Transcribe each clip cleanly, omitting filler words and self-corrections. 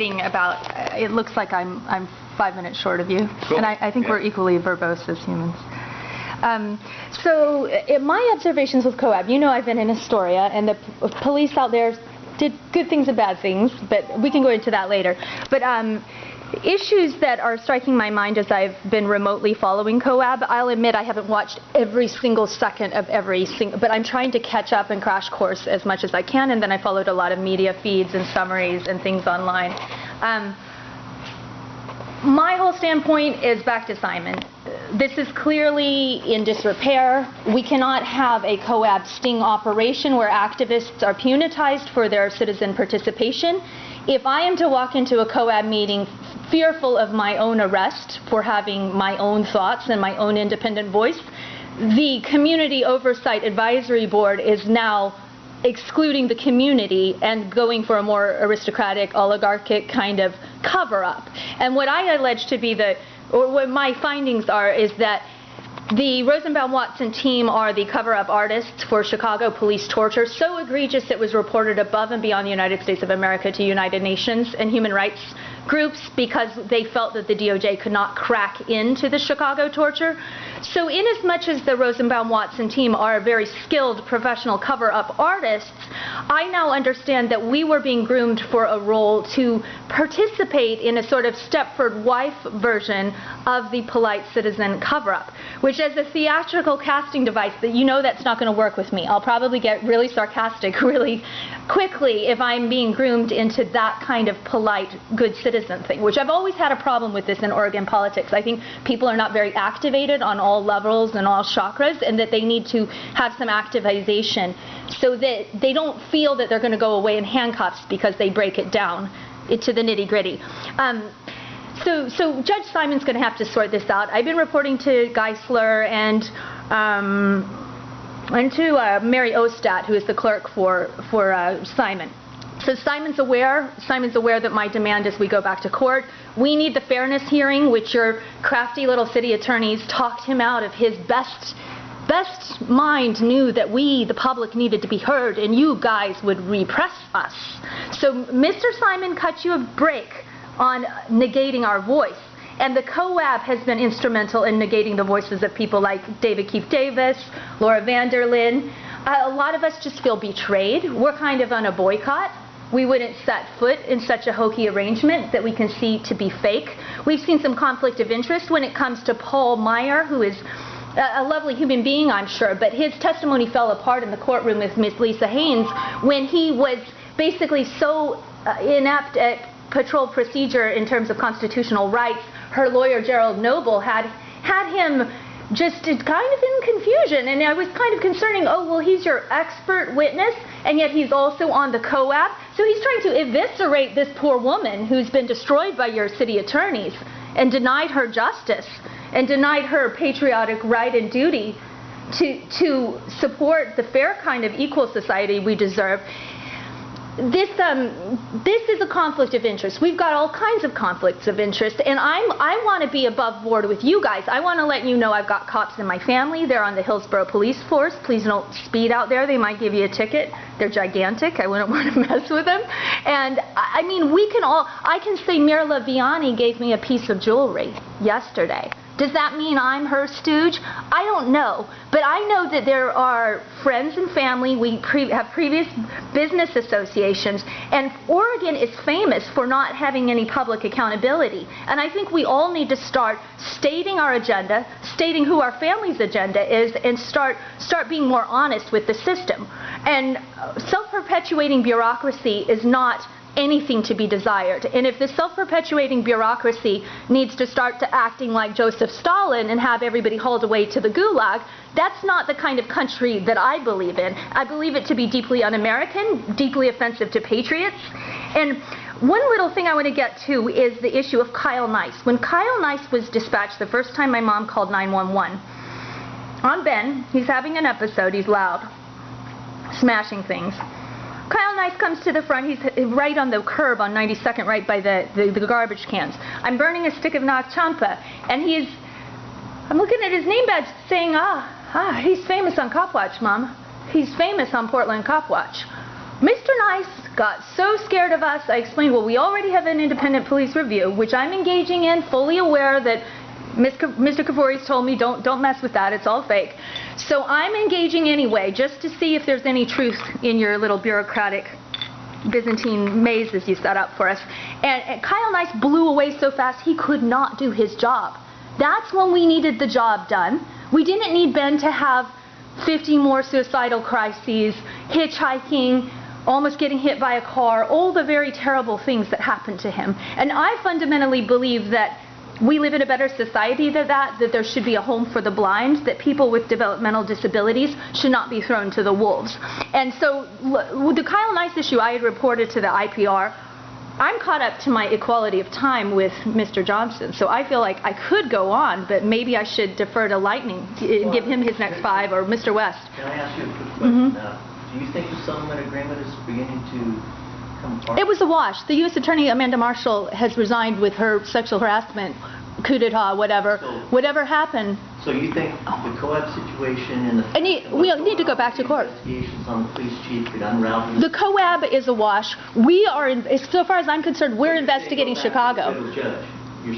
About it looks like I'm 5 minutes short of you, cool. And I think we're equally verbose as humans. So in my observations with COAB, you know I've been in Astoria, and the police out there did good things and bad things, but we can go into that later. But issues that are striking my mind as I've been remotely following COAB, I'll admit I haven't watched every single second of but I'm trying to catch up and crash course as much as I can, and then I followed a lot of media feeds and summaries and things online. My whole standpoint is back to Simon. This is clearly in disrepair. We cannot have a COAB sting operation where activists are punitized for their citizen participation. If I am to walk into a COAB meeting fearful of my own arrest for having my own thoughts and my own independent voice, the Community Oversight Advisory Board is now excluding the community and going for a more aristocratic, oligarchic kind of cover-up. And what I allege to be what my findings are is that the Rosenbaum-Watson team are the cover-up artists for Chicago police torture, so egregious it was reported above and beyond the United States of America to United Nations and human rights groups because they felt that the DOJ could not crack into the Chicago torture. So inasmuch as the Rosenbaum-Watson team are very skilled professional cover-up artists, I now understand that we were being groomed for a role to participate in a sort of Stepford wife version of the polite citizen cover-up, which as a theatrical casting device, that you know that's not going to work with me. I'll probably get really sarcastic really quickly if I'm being groomed into that kind of polite, good citizen thing, which I've always had a problem with this in Oregon politics. I think people are not very activated on all levels and all chakras, and that they need to have some activization so that they don't feel that they're going to go away in handcuffs because they break it down to the nitty-gritty. So Judge Simon's going to have to sort this out. I've been reporting to Geisler and to Mary Ostat, who is the clerk for Simon. So Simon's aware that my demand is we go back to court. We need the fairness hearing, which your crafty little city attorneys talked him out of. His best mind knew that we, the public, needed to be heard, and you guys would repress us. So Mr. Simon cut you a break on negating our voice. And the COAB has been instrumental in negating the voices of people like David Keefe Davis, Laura Vanderlyn. A lot of us just feel betrayed. We're kind of on a boycott. We wouldn't set foot in such a hokey arrangement that we can see to be fake. We've seen some conflict of interest when it comes to Paul Meyer, who is a lovely human being, I'm sure, but his testimony fell apart in the courtroom with Miss Lisa Haynes when he was basically so inept at patrol procedure in terms of constitutional rights. Her lawyer, Gerald Noble, had him just kind of in confusion, and I was kind of concerning, oh, well, he's your expert witness, and yet he's also on the COAB, so he's trying to eviscerate this poor woman who's been destroyed by your city attorneys and denied her justice and denied her patriotic right and duty to support the fair kind of equal society we deserve. This is a conflict of interest. We've got all kinds of conflicts of interest, and I want to be above board with you guys. I want to let you know I've got cops in my family. They're on the Hillsborough Police Force. Please don't speed out there. They might give you a ticket. They're gigantic. I wouldn't want to mess with them. And I mean, I can say Mirla Vianney gave me a piece of jewelry yesterday. Does that mean I'm her stooge? I don't know. But I know that there are friends and family. We have previous business associations. And Oregon is famous for not having any public accountability. And I think we all need to start stating our agenda, stating who our family's agenda is, and start being more honest with the system. And self-perpetuating bureaucracy is not anything to be desired. And if the self-perpetuating bureaucracy needs to start to acting like Joseph Stalin and have everybody hauled away to the gulag, that's not the kind of country that I believe in. I believe it to be deeply un-American, deeply offensive to patriots. And one little thing I want to get to is the issue of Kyle Nice. When Kyle Nice was dispatched the first time my mom called 911, on Ben, he's having an episode, he's loud, smashing things. Kyle Nice comes to the front. He's right on the curb on 92nd, right by the garbage cans. I'm burning a stick of Nag Champa, and I'm looking at his name badge saying, he's famous on Cop Watch, Mom. He's famous on Portland Cop Watch. Mr. Nice got so scared of us. I explained, well, we already have an independent police review, which I'm engaging in, fully aware that Mr. Kavori's told me don't mess with that, it's all fake. So I'm engaging anyway, just to see if there's any truth in your little bureaucratic Byzantine maze as you set up for us. And Kyle Nice blew away so fast he could not do his job. That's when we needed the job done. We didn't need Ben to have 50 more suicidal crises, hitchhiking, almost getting hit by a car, all the very terrible things that happened to him. And I fundamentally believe that we live in a better society than that there should be a home for the blind, that people with developmental disabilities should not be thrown to the wolves. And so with the Kyle Nice issue, I had reported to the IPR. I'm caught up to my equality of time with Mr. Johnson, so I feel like I could go on, but maybe I should defer to Lightning, give him his next 5, or Mr. West. Can I ask you a quick question now? Do you think the settlement agreement is beginning to come apart? It was a wash. The U.S. Attorney Amanda Marshall has resigned with her sexual harassment, coup d'etat, whatever. Whatever happened. So you think the co-op situation and we need to go back to court. Investigations on the police chief could unravel? The co-ab is a wash. We are, so far as I'm concerned, we're investigating Chicago.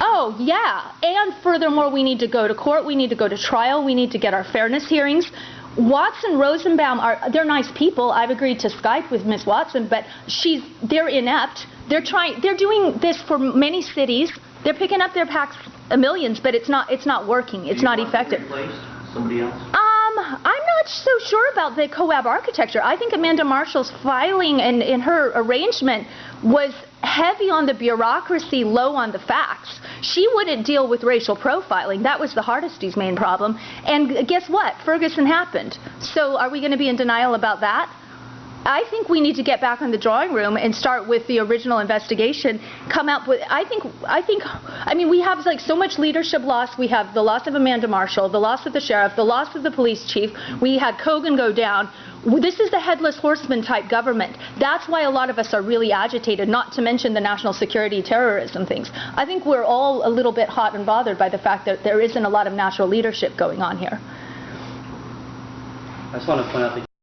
Oh, yeah. And furthermore, we need to go to court. We need to go to trial. We need to get our fairness hearings. Watson, Rosenbaum, they're nice people. I've agreed to Skype with Ms. Watson, but they're inept. They're doing this for many cities. They're picking up their packs millions, but it's not working. It's not effective. Somebody else? I'm not so sure about the co-ab architecture. I think Amanda Marshall's filing and in her arrangement was heavy on the bureaucracy, low on the facts. She wouldn't deal with racial profiling. That was the Hardesty's main problem. And guess what? Ferguson happened. So are we going to be in denial about that? I think we need to get back on the drawing room and start with the original investigation. Come out with, I mean, we have like so much leadership loss. We have the loss of Amanda Marshall, the loss of the sheriff, the loss of the police chief. We had Kogan go down. This is the headless horseman type government. That's why a lot of us are really agitated, not to mention the national security terrorism things. I think we're all a little bit hot and bothered by the fact that there isn't a lot of natural leadership going on here. I just want to point out that